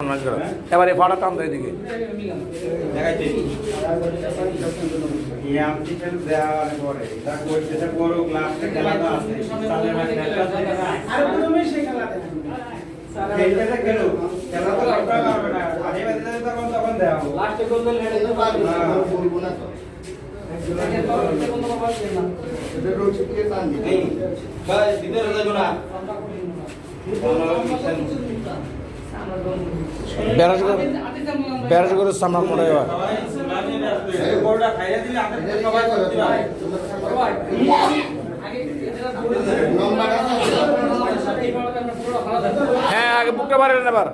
নাচ করো এবার এই ফাটা টান দেয় এদিকে বেড়াজ করে সামনে মনে হয় হ্যাঁ আগে বুকটা পারেন এবার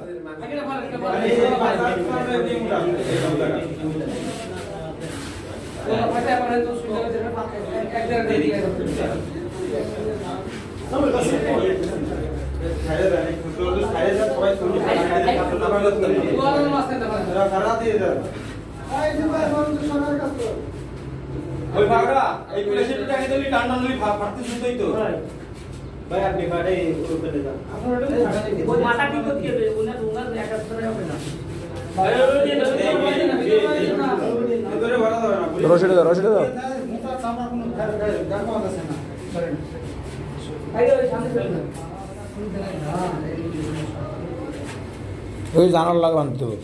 ওই ভাগড়া এই পুলিশের টাকা দিলি টান টান দিলি ফাটতে শুনতেই তো ভাই আপনি ফাটে উপরে যান ওই মাথা কি করতে হবে ওনার ওনার একা করে হবে না রশিদে দাও রশিদে দাও ওই জানার লাগে বানতে হবে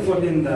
কঠিন দা